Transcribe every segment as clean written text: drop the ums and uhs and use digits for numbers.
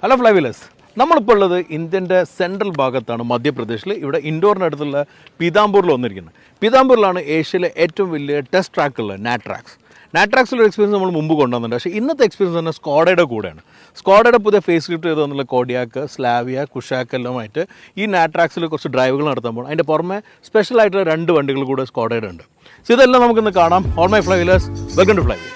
Hello ഫ്ലൈവിലേഴ്സ്, നമ്മളിപ്പോൾ ഉള്ളത് ഇന്ത്യൻ്റെ സെൻട്രൽ ഭാഗത്താണ്, മധ്യപ്രദേശിൽ. ഇവിടെ ഇൻഡോറിനടുത്തുള്ള പീതാംബൂരിൽ വന്നിരിക്കുന്നത്. പീതാംബൂരിലാണ് ഏഷ്യയിലെ ഏറ്റവും വലിയ ടെസ്റ്റ് ട്രാക്ക് ഉള്ളത്, നാട്രാക്സ്. നാട്രാക്സിലൊരു എക്സ്പീരിയൻസ് നമ്മൾ മുമ്പ് കൊണ്ടുവന്നിട്ടുണ്ട്. പക്ഷേ ഇന്നത്തെ എക്സ്പീരിയൻസ് തന്നെ സ്കോഡയുടെ കൂടെയാണ്. സ്കോഡയുടെ പുതിയ ഫേസ് ലിഫ്റ്റ് ചെയ്ത് വന്നുള്ള കോഡിയാക്ക്, സ്ലാവിയ, കുഷാക്ക് എല്ലാമായിട്ട് ഈ നാട്രാക്സിൽ കുറച്ച് ഡ്രൈവുകൾ നടത്തുമ്പോൾ അതിൻ്റെ പുറമെ സ്പെഷ്യലായിട്ടുള്ള 2 വണ്ടികൾ കൂടെ സ്കോഡയുടെ ഉണ്ട്. സോ ഇതെല്ലാം നമുക്കിന്ന് കാണാം. All my flywheelers, welcome to Flywheel.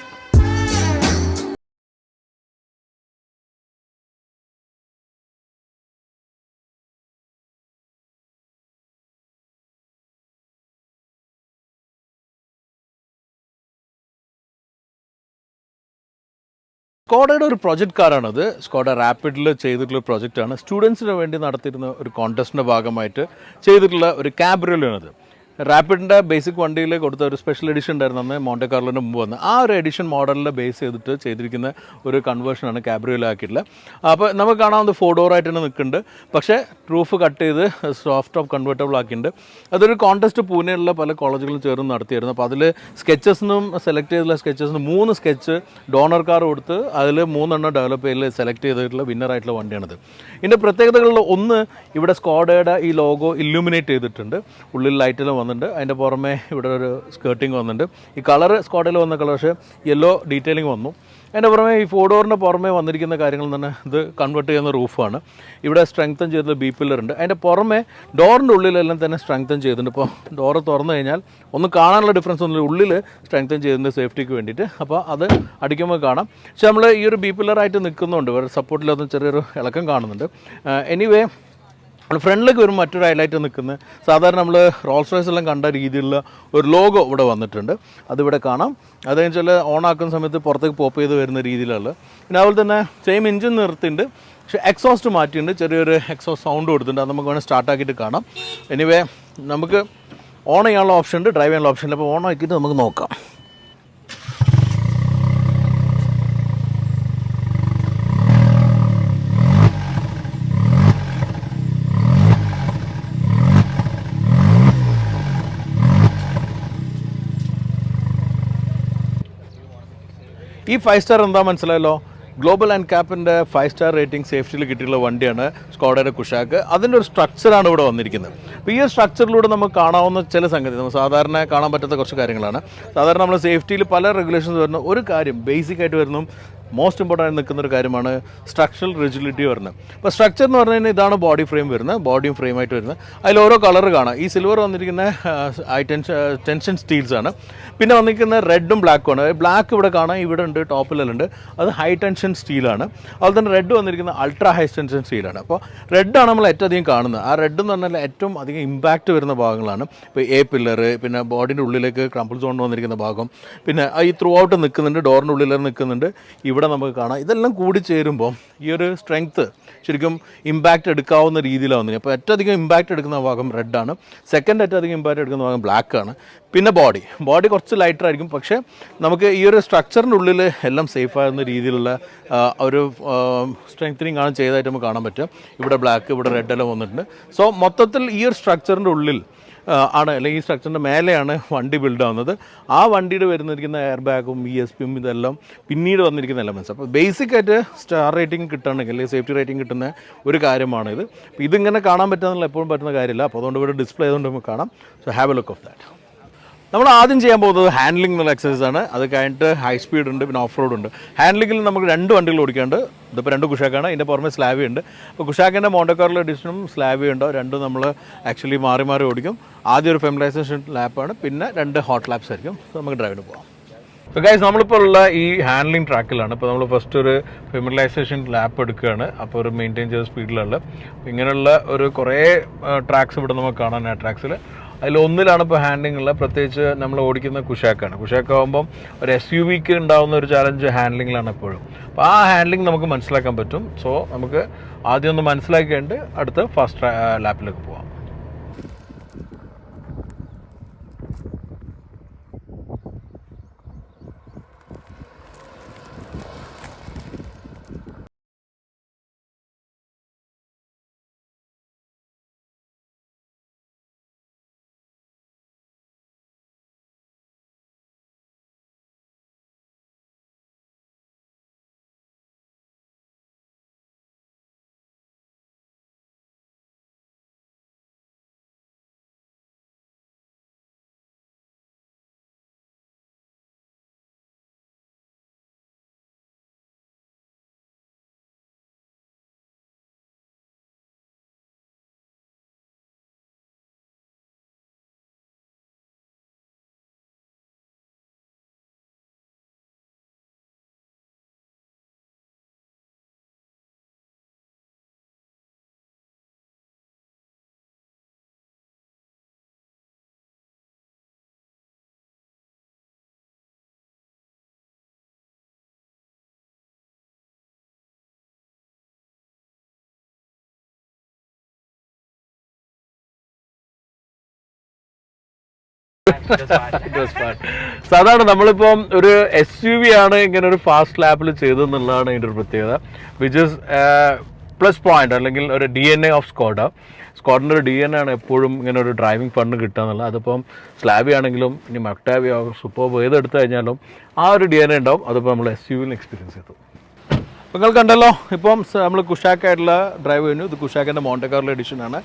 സ്കോഡയുടെ ഒരു പ്രൊജക്റ്റ് കാറാണത്. സ്കോഡ റാപ്പിഡിൽ ചെയ്തിട്ടുള്ള പ്രൊജക്റ്റാണ്. സ്റ്റുഡൻസിന് വേണ്ടി നടത്തിയിരുന്ന ഒരു കോൺടെസ്റ്റിൻ്റെ ഭാഗമായിട്ട് ചെയ്തിട്ടുള്ള ഒരു ക്യാബ്രിയോലാണത്. റാപ്പിഡിൻ്റെ ബേസിക് വണ്ടിയിൽ കൊടുത്ത ഒരു സ്പെഷ്യൽ എഡിഷൻ ഉണ്ടായിരുന്നു അന്ന് മോണ്ടെ കാർലോൻ്റെ മുമ്പ് വന്ന്. ആ ഒരു എഡിഷൻ മോഡലിൽ ബേസ് ചെയ്തിട്ട് ചെയ്തിരിക്കുന്ന ഒരു കൺവേർഷനാണ് ക്യാബ്രിയോലാക്കിയിട്ടുള്ളത്. അപ്പോൾ നമുക്ക് കാണാവുന്ന 4 ഡോറായിട്ട് തന്നെ നിൽക്കുന്നുണ്ട്. പക്ഷേ റൂഫ് കട്ട് ചെയ്ത് സോഫ്റ്റ് ടോപ്പ് കൺവേർട്ടബിൾ ആക്കിയിട്ടുണ്ട്. അതൊരു കോൺടെസ്റ്റ് പൂനെയിലുള്ള പല കോളേജുകളും ചേർന്ന് നടത്തിയായിരുന്നു. അപ്പോൾ അതിൽ സ്കെച്ചസിനും സെലക്ട് ചെയ്തിട്ടുള്ള സ്കെച്ചസിന് 3 സ്കെച്ച് ഡോണർ കാർ കൊടുത്ത് അതിൽ 3 ഡെവലപ്പ് ചെയ്ത് സെലക്ട് ചെയ്തിട്ടുള്ള വിന്നറായിട്ടുള്ള വണ്ടിയാണിത്. ഇതിൻ്റെ പ്രത്യേകതകളിൽ ഒന്ന്, ഇവിടെ സ്കോഡയുടെ ഈ ലോഗോ ഇല്ലുമിനേറ്റ് ചെയ്തിട്ടുണ്ട്. ഉള്ളിൽ ലൈറ്റെല്ലാം വന്നിട്ടുണ്ട്. അതിൻ്റെ പുറമെ ഇവിടെ ഒരു സ്കേർട്ടിങ് വന്നിട്ടുണ്ട്. ഈ കളറ് സ്കോഡയിൽ വന്ന കളർ, പക്ഷേ യെല്ലോ ഡീറ്റെയിലിംഗ് വന്നു. അതിൻ്റെ പുറമെ ഈ 4 ഡോറിൻ്റെ പുറമെ വന്നിരിക്കുന്ന കാര്യങ്ങൾ തന്നെ ഇത് കൺവേർട്ട് ചെയ്യുന്ന റൂഫാണ്. ഇവിടെ സ്ട്രെങ്തൻ ചെയ്ത ബി പില്ലർ ഉണ്ട്. അതിൻ്റെ പുറമെ ഡോറിൻ്റെ ഉള്ളിലെല്ലാം തന്നെ സ്ട്രെങ്തൻ ചെയ്തിട്ടുണ്ട്. ഇപ്പോൾ ഡോറ് തുറന്നു കഴിഞ്ഞാൽ ഒന്നും കാണാനുള്ള ഡിഫറൻസ് ഒന്നുമില്ല. ഉള്ളിൽ സ്ട്രെങ്തൻ ചെയ്തിട്ടുണ്ട് സേഫ്റ്റിക്ക് വേണ്ടിയിട്ട്. അപ്പോൾ അത് അടിക്കുമ്പോൾ കാണാം. പക്ഷേ നമ്മൾ ഈ ഒരു ബി പില്ലറായിട്ട് നിൽക്കുന്നുണ്ട്, വേറെ സപ്പോർട്ടിലൊന്നും ചെറിയൊരു ഇളക്കം കാണുന്നുണ്ട്. എനിവേ, ഫ്രണ്ടിലേക്ക് വരുമ്പോൾ മറ്റൊരു ഹൈലൈറ്റ് നിൽക്കുന്നത്, സാധാരണ നമ്മൾ റോൾസ് റോയ്സ് എല്ലാം കണ്ട രീതിയിലുള്ള ഒരു ലോഗോ ഇവിടെ വന്നിട്ടുണ്ട്. അതിവിടെ കാണാം. അതെന്ന് വെച്ചാൽ ഓണാക്കുന്ന സമയത്ത് പുറത്തേക്ക് പോപ്പ് ചെയ്ത് വരുന്ന രീതിയിലുള്ള. പിന്നെ അതുപോലെ തന്നെ സെയിം എഞ്ചിൻ നിർത്തിയിട്ടുണ്ട്. പക്ഷേ എക്സോസ്റ്റ് മാറ്റിയിട്ടുണ്ട്. ചെറിയൊരു എക്സോസ്റ്റ് സൗണ്ട് കൊടുത്തിട്ടുണ്ട്. അത് നമുക്ക് വേണമെങ്കിൽ സ്റ്റാർട്ടാക്കിയിട്ട് കാണാം. എനിവേ, നമുക്ക് ഓൺ ചെയ്യാനുള്ള ഓപ്ഷൻ ഉണ്ട്, ഡ്രൈവ് ചെയ്യാനുള്ള ഓപ്ഷൻ ഉണ്ട്. അപ്പോൾ ഓൺ ആക്കിയിട്ട് നമുക്ക് നോക്കാം. ഈ 5 സ്റ്റാർ എന്താ മനസ്സിലായല്ലോ? ഗ്ലോബൽ ആൻഡ് ക്യാപ്പിൻ്റെ 5 സ്റ്റാർ റേറ്റിംഗ് സേഫ്റ്റിയിൽ കിട്ടിയിട്ടുള്ള വണ്ടിയാണ് സ്കോഡയുടെ കുഷാക്ക്. അതിൻ്റെ ഒരു സ്ട്രക്ചറാണ് ഇവിടെ വന്നിരിക്കുന്നത്. അപ്പോൾ ഈ സ്ട്രക്ചറിലൂടെ നമുക്ക് കാണാവുന്ന ചില സംഗതി, നമുക്ക് സാധാരണ കാണാൻ പറ്റാത്ത കുറച്ച് കാര്യങ്ങളാണ്. സാധാരണ നമ്മൾ സേഫ്റ്റിയിൽ പല റെഗുലേഷൻസ് വരുന്ന ഒരു കാര്യം, ബേസിക് ആയിട്ട് വരുന്നു, മോസ്റ്റ് ഇമ്പോർട്ടൻ്റ് ആയി നിൽക്കുന്ന ഒരു കാര്യമാണ് സ്ട്രക്ചറൽ റിജിഡിറ്റി വരുന്നത്. അപ്പോൾ സ്ട്രക്ചർ എന്ന് പറഞ്ഞു കഴിഞ്ഞാൽ ഇതാണ് ബോഡി ഫ്രെയിം വരുന്നത്, ബോഡിയും ഫ്രെയിമായിട്ട് വരുന്നത്. അതിൽ ഓരോ കളർ കാണാം. ഈ സിൽവർ വന്നിരിക്കുന്ന ടെൻഷൻ സ്റ്റീൽസ് ആണ്. പിന്നെ വന്നിരിക്കുന്ന റെഡും ബ്ലാക്കും ആണ്. ബ്ലാക്ക് ഇവിടെ കാണാം, ഇവിടെ ഉണ്ട്, ടോപ്പിലെല്ലാം ഉണ്ട്. അത് ഹൈ ടെൻഷൻ സ്റ്റീലാണ്. അതുപോലെ തന്നെ റെഡ് വന്നിരിക്കുന്ന അൾട്രാ ഹൈ ടെൻഷൻ സ്റ്റീലാണ്. അപ്പോൾ റെഡാണ് നമ്മൾ ഏറ്റവും അധികം കാണുന്നത്. ആ റെഡ് എന്ന് പറഞ്ഞാൽ ഏറ്റവും അധികം ഇമ്പാക്റ്റ് വരുന്ന ഭാഗങ്ങളാണ്. ഇപ്പോൾ എ പില്ലർ, പിന്നെ ബോഡിൻ്റെ ഉള്ളിലേക്ക് ക്രംപിൾ സോൺ വന്നിരിക്കുന്ന ഭാഗം, പിന്നെ ഈ ത്രൂ ഔട്ട് നിൽക്കുന്നുണ്ട്, ഡോറിൻ്റെ ഉള്ളിൽ നിൽക്കുന്നുണ്ട്. ഇവിടെ നമുക്ക് കാണാം. ഇതെല്ലാം കൂടി ചേരുമ്പോൾ ഈ ഒരു സ്ട്രെങ്ത്ത് ശരിക്കും ഇമ്പാക്റ്റ് എടുക്കാവുന്ന രീതിയിലാണ് വന്നത്. അപ്പോൾ ഏറ്റവും അധികം ഇമ്പാക്റ്റ് എടുക്കുന്ന ഭാഗം റെഡാണ്. സെക്കൻഡ് ഏറ്റവും അധികം ഇമ്പാക്റ്റ് എടുക്കുന്ന ഭാഗം ബ്ലാക്കാണ്. പിന്നെ ബോഡി കുറച്ച് ലൈറ്റർ ആയിരിക്കും. പക്ഷേ നമുക്ക് ഈ ഒരു സ്ട്രക്ചറിൻ്റെ ഉള്ളിൽ എല്ലാം സേഫ് ആകുന്ന രീതിയിലുള്ള ഒരു സ്ട്രെങ്തനിങ് ആണ് ചെയ്തതായിട്ട് നമുക്ക് കാണാൻ പറ്റും. ഇവിടെ ബ്ലാക്ക്, ഇവിടെ റെഡ് എല്ലാം വന്നിട്ടുണ്ട്. സോ മൊത്തത്തിൽ ഈ ഒരു സ്ട്രക്ചറിൻ്റെ ഉള്ളിൽ ആണ്, അല്ലെങ്കിൽ ഈ സ്ട്രക്ചറിൻ്റെ മേലെയാണ് വണ്ടി ബിൽഡ് ആവുന്നത്. ആ വണ്ടിയുടെ വരുന്നിരിക്കുന്ന എയർ ബാഗും ESPയും ഇതെല്ലാം പിന്നീട് വന്നിരിക്കുന്ന എലമെൻറ്റ്സ്. അപ്പോൾ ബേസിക്കായിട്ട് സ്റ്റാർ റേറ്റിംഗ് കിട്ടണമെങ്കിൽ, അല്ലെങ്കിൽ സേഫ്റ്റി റേറ്റിംഗ് കിട്ടുന്ന ഒരു കാര്യമാണിത്. ഇതിങ്ങനെ കാണാൻ പറ്റുന്നില്ല, എപ്പോഴും പറ്റുന്ന കാര്യമില്ല. അപ്പോൾ അതുകൊണ്ട് ഇവിടെ ഡിസ്പ്ലേ ചെയ്തുകൊണ്ട് നമുക്ക് കാണാം. So have A look of that. നമ്മൾ ആദ്യം ചെയ്യാൻ പോകുന്നത് ഹാൻഡ്ലിംഗ് എന്നുള്ള എക്സസൈസ് ആണ്. അത് കഴിഞ്ഞിട്ട് ഹൈ സ്പീഡ് ഉണ്ട്, പിന്നെ ഓഫ് റോഡ് ഉണ്ട്. ഹാൻഡ്ലിങ്ങിൽ നമുക്ക് 2 വണ്ടികൾ ഓടിക്കാണ്ട്. ഇതിപ്പോൾ 2 കുഷാക്കാണ്. ഇതിൻ്റെ പുറമെ സ്ലാവിയ ഉണ്ട്. അപ്പോൾ കുഷാക്കിൻ്റെ മോണ്ടെ കാർലോ എഡിഷനും സ്ലാവിയ ഉണ്ടോ, രണ്ടും നമ്മൾ ആക്ച്വലി മാറി മാറി ഓടിക്കും. ആദ്യം ഒരു ഫെമിലൈസേഷൻ ലാപ്പാണ്, പിന്നെ 2 ഹോട്ട് ലാപ്സ് ആയിരിക്കും. സോ നമുക്ക് ഡ്രൈവിന് പോകാം. അപ്പോൾ ഗൈസ്, നമ്മളിപ്പോൾ ഉള്ള ഈ ഹാൻഡ്ലിംഗ് ട്രാക്കിലാണ്. ഇപ്പോൾ നമ്മൾ ഫസ്റ്റ് ഒരു ഫെമിലൈസേഷൻ ലാപ്പ് എടുക്കുകയാണ്. അപ്പോൾ ഒരു മെയിൻറ്റെയിൻ ചെയ്ത സ്പീഡിലുള്ള ഇങ്ങനെയുള്ള ഒരു കുറേ ട്രാക്സ് ഇവിടെ നമുക്ക് കാണാൻ, ആ ട്രാക്സിൽ അതിലൊന്നിലാണ് ഇപ്പോൾ ഹാൻഡ്ലിംഗ് ഉള്ളത്. പ്രത്യേകിച്ച് നമ്മൾ ഓടിക്കുന്ന കുഷാക്കാണ്. കുഷാക്ക് ആകുമ്പം ഒരു SUVക്ക് ഉണ്ടാകുന്ന ഒരു ചാലഞ്ച് ഹാൻഡ്ലിങ്ങിലാണ് എപ്പോഴും. അപ്പോൾ ആ ഹാൻഡ്ലിംഗ് നമുക്ക് മനസ്സിലാക്കാൻ പറ്റും. സോ നമുക്ക് ആദ്യം ഒന്ന് മനസ്സിലാക്കിയിട്ട് അടുത്ത് ഫസ്റ്റ് ലാപ്പിലേക്ക് പോകാം. സാധാരണ നമ്മളിപ്പം ഒരു SUV ആണ് ഇങ്ങനെ ഒരു ഫാസ്റ്റ് ലാപ്പിൽ ചെയ്തതെന്നുള്ളതാണ് അതിൻ്റെ ഒരു പ്രത്യേകത, വിച്ച് ഇസ് പ്ലസ് പോയിന്റ്, അല്ലെങ്കിൽ ഒരു DNA ഓഫ് സ്കോഡിൻ്റെ ഒരു DNA ആണ് എപ്പോഴും ഇങ്ങനെ ഒരു ഡ്രൈവിംഗ് ഫണ്ട് കിട്ടുക എന്നുള്ളത്. അതിപ്പം സ്ലാബി ആണെങ്കിലും ഇനി മക്ടാബിയോ സൂപ്പർബോ ഏതെടുത്തു കഴിഞ്ഞാലും ആ ഒരു DNA ഉണ്ടാവും. അതിപ്പോൾ നമ്മൾ SUV എക്സ്പീരിയൻസ് ചെയ്തു. നിങ്ങൾ കണ്ടല്ലോ, ഇപ്പം നമ്മൾ കുഷാക്കായിട്ടുള്ള ഡ്രൈവ് കഴിഞ്ഞു. ഇത് കുഷാക്കിൻ്റെ മോണ്ടെ കാർലോ എഡിഷനാണ്.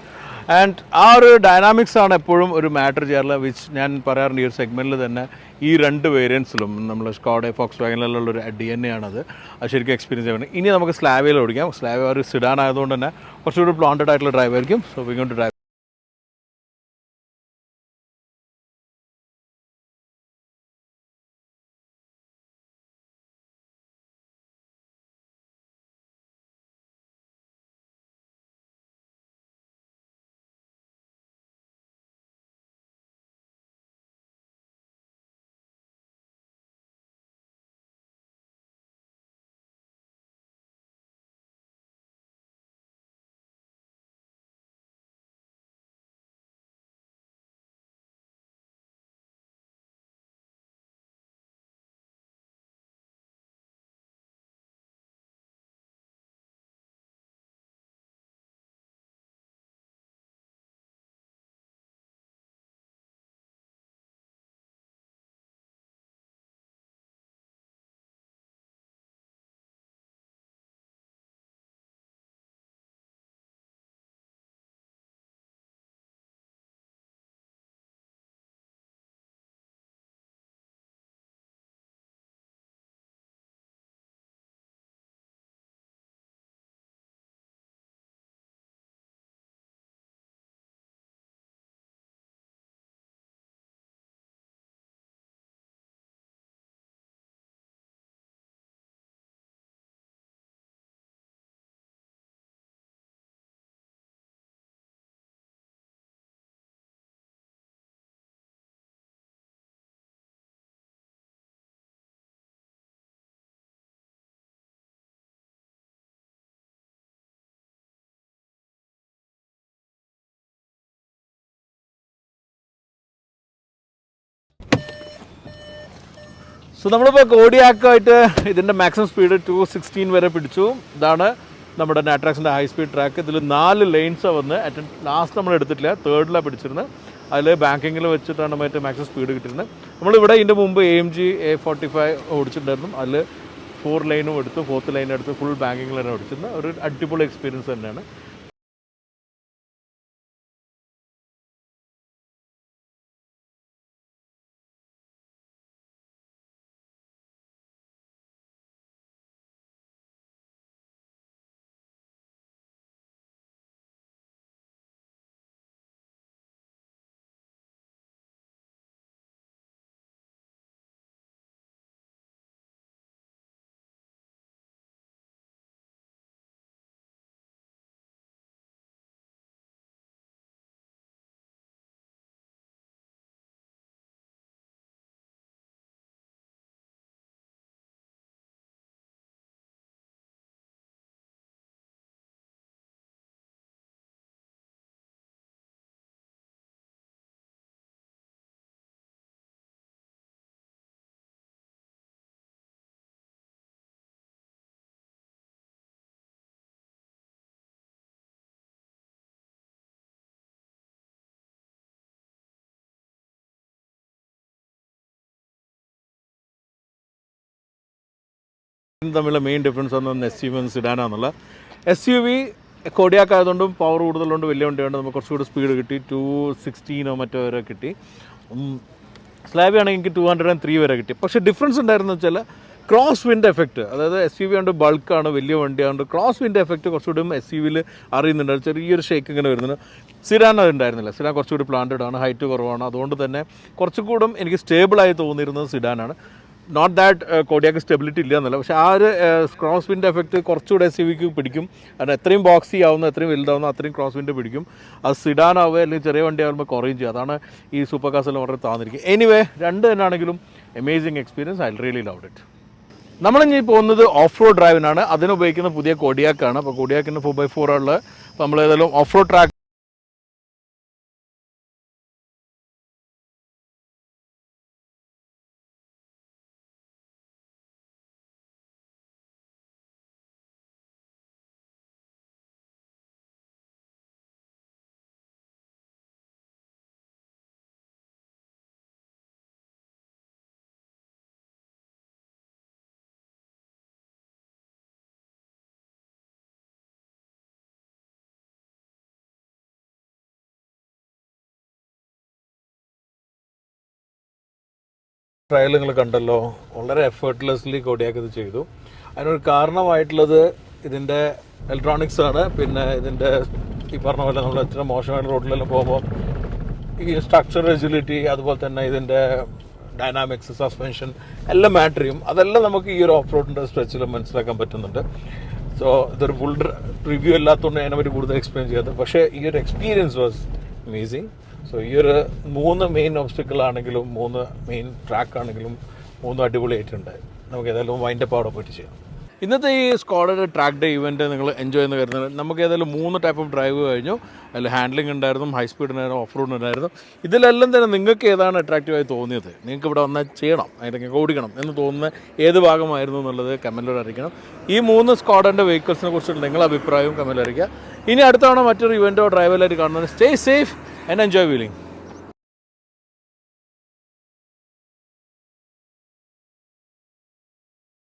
ആൻഡ് ആ ഒരു ഡൈനാമിക്സ് ആണ് എപ്പോഴും ഒരു മാറ്റർ ചെയ്യാറുള്ളത്, വിച്ച് ഞാൻ പറയാറുണ്ട് ഈ ഒരു സെഗ്മെൻറ്റിൽ തന്നെ ഈ രണ്ട് വേരിയൻസിലും നമ്മൾ സ്കോഡ ഫോക്സ് വാഗനിലുള്ള ഒരു DNA ആണത്. അത് ശരിക്കും എക്സ്പീരിയൻസ് ചെയ്യുന്നത്. ഇനി നമുക്ക് സ്ലാവിയിൽ ഓടിക്കാം. സ്ലാവി ഒരു സിഡാൻ ആയതുകൊണ്ട് തന്നെ കുറച്ചുകൂടി പ്ലാന്റഡ് ആയിട്ടുള്ള ഡ്രൈവ് ആയിരിക്കും. So we going to drive. So നമ്മളിപ്പോൾ കോഡിയാക്കായിട്ട് ഇതിൻ്റെ മാക്സിമം സ്പീഡ് 216 വരെ പിടിച്ചു. ഇതാണ് നമ്മുടെ നാട്രാക്സിൻ്റെ ഹൈ സ്പീഡ് ട്രാക്ക്. ഇതിൽ 4 ലെയിൻസാണ് വന്ന്. ലാസ്റ്റ് നമ്മൾ എടുത്തിട്ടില്ല, തേർഡിലാണ് പിടിച്ചിരുന്നത്. അതിൽ ബാങ്കിങ്ങിൽ വെച്ചിട്ടാണ് മറ്റേ മാക്സിമം സ്പീഡ് കിട്ടിയിരുന്നത്. നമ്മളിവിടെ ഇതിൻ്റെ മുമ്പ് AMG A45 ഓടിച്ചിട്ടുണ്ടായിരുന്നു. അതിൽ 4 ലൈനും എടുത്തു, 4th ലൈനും എടുത്ത് ഫുൾ ബാങ്കിങ്ങിൽ തന്നെ ഓടിച്ചിരുന്നത്. ഒരു അടിപൊളി എക്സ്പീരിയൻസ് തന്നെയാണ്. തമ്മിലുള്ള മെയിൻ ഡിഫറൻസ് എന്ന് SUV സിഡാനാന്നുള്ള. SUV കോഡിയാക്ക് ആയതുകൊണ്ടും പവർ കൂടുതലുകൊണ്ട് വലിയ വണ്ടിയുണ്ട്, നമുക്ക് കുറച്ചുകൂടി സ്പീഡ് കിട്ടി. 216 മറ്റോ വരെ കിട്ടി. സ്ലാബി ആണെങ്കിൽ എനിക്ക് 203 വരെ കിട്ടി. പക്ഷേ ഡിഫറൻസ് ഉണ്ടായിരുന്നു വെച്ചാൽ ക്രോസ് വിൻഡ് എഫക്റ്റ്. അതായത് SUV കൊണ്ട് ബൾക്കാണ്, വലിയ വണ്ടിയാണ്ട് ക്രോസ് വിൻഡ് എഫക്റ്റ് കുറച്ചുകൂടി SUVയിൽ അറിയുന്നുണ്ട്. ചെറിയൊരു ഷേക്ക് ഇങ്ങനെ വരുന്നുണ്ട്. സിഡാൻ അത് ഉണ്ടായിരുന്നില്ല. സിഡാൻ കുറച്ചുകൂടി പ്ലാന്റഡ് ആണ്, ഹൈറ്റ് കുറവാണ്. അതുകൊണ്ട് തന്നെ കുറച്ചുകൂടി എനിക്ക് സ്റ്റേബിളായി തോന്നിയിരുന്നത് സിഡാനാണ്. നോട്ട് ദാറ്റ് കോഡിയാക്ക് സ്റ്റെബിലിറ്റി ഇല്ല എന്നല്ല, പക്ഷേ ആ ഒരു ക്രോസ് വിൻഡ് എഫക്റ്റ് കുറച്ചുകൂടെ SUVക്ക് പിടിക്കും. കാരണം എത്രയും ബോക്സി ആവുന്ന, എത്രയും വലുതാവുന്ന അത്രയും ക്രോസ് വിൻഡ് പിടിക്കും. അത് സിഡാൻ ആവുക അല്ലെങ്കിൽ ചെറിയ വണ്ടി ആകുമ്പോൾ കുറയും ചെയ്യും. അതാണ് ഈ സൂപ്പർ കാർസെല്ലാം വളരെ താന്നിരിക്കും. എനിവേ, രണ്ട് തന്നെയാണെങ്കിലും amazing experience. I really loved it. നമ്മളിനി പോകുന്നത് ഓഫ് റോഡ് ഡ്രൈവിനാണ്. അതിനുപയോഗിക്കുന്ന പുതിയ കോഡിയാക്കാണ്. അപ്പോൾ കോഡിയാക്കിൻ്റെ 4x4 ഉള്ളത്. അപ്പോൾ നമ്മൾ ഏതായാലും ഓഫ് റോഡ് ട്രാക്ക് ട്രയൽ നിങ്ങൾ കണ്ടല്ലോ, വളരെ എഫേർട്ട്ലെസ്ലി കോഡിയാക്ക് ഇത് ചെയ്തു. അതിനൊരു കാരണമായിട്ടുള്ളത് ഇതിൻ്റെ ഇലക്ട്രോണിക്സ് ആണ്. പിന്നെ ഇതിൻ്റെ ഈ പറഞ്ഞ പോലെ നമ്മൾ എത്ര മോശമായിട്ട് റോഡിലെല്ലാം പോകുമ്പോൾ ഈ സ്ട്രക്ചർ റെജിലിറ്റി, അതുപോലെ തന്നെ ഇതിൻ്റെ ഡൈനാമിക്സ്, സസ്പെൻഷൻ എല്ലാം മാറ്റർ ചെയ്യും. അതെല്ലാം നമുക്ക് ഈ ഒരു ഓഫ് റോഡിൻ്റെ സ്ട്രെച്ചിൽ മനസ്സിലാക്കാൻ പറ്റുന്നുണ്ട്. സോ ഇതൊരു ഫുൾ റിവ്യൂ അല്ലാത്തതുകൊണ്ട് അതിനെപ്പറ്റി കൂടുതൽ എക്സ്പ്ലെയിൻ ചെയ്യാത്തത്. പക്ഷേ ഈ ഒരു എക്സ്പീരിയൻസ് വാസ് അമേസിങ്. സോ ഈ ഒരു 3 മെയിൻ ഒബ്സ്റ്റക്കിൾ ആണെങ്കിലും 3 മെയിൻ ട്രാക്ക് ആണെങ്കിലും 3 അടിപൊളിയായിട്ടുണ്ട്. നമുക്ക് ഏതായാലും വൈൻഡപ്പ് അവിടെ പോയിട്ട് ചെയ്യാം. ഇന്നത്തെ ഈ സ്ക്വാഡയുടെ ട്രാക്ക് ഡേ ഇവൻറ്റ് നിങ്ങൾ എൻജോയ് ചെയ്യുന്ന കരുതുന്നത്. നമുക്ക് ഏതായാലും 3 ടൈപ്പ് ഓഫ് ഡ്രൈവ് കഴിഞ്ഞു. അതിൽ ഹാൻഡ്ലിംഗ് ഉണ്ടായിരുന്നു, ഹൈ സ്പീഡ് ഉണ്ടായിരുന്നു, ഓഫ് റോഡ് ഉണ്ടായിരുന്നു. ഇതിലെല്ലാം തന്നെ നിങ്ങൾക്ക് ഏതാണ് അട്രാക്റ്റീവായി തോന്നിയത്, നിങ്ങൾക്ക് ഇവിടെ വന്നാൽ ചെയ്യണം, അതിലേക്ക് ഓടിക്കണം എന്ന് തോന്നുന്ന ഏത് ഭാഗമായിരുന്നു എന്നുള്ളത് കമൻറ്റിലൂടെ അറിയിക്കണം. ഈ 3 സ്ക്വാഡിൻ്റെ വെഹിക്കിൾസിനെ കുറിച്ചുള്ള നിങ്ങളുടെ അഭിപ്രായവും കമൻറ്റിൽ അറിയിക്കുക. ഇനി അടുത്ത തവണ മറ്റൊരു ഇവൻറ്റോ ഡ്രൈവലായിട്ട് കാണുന്നത്. Stay safe and enjoy wheeling.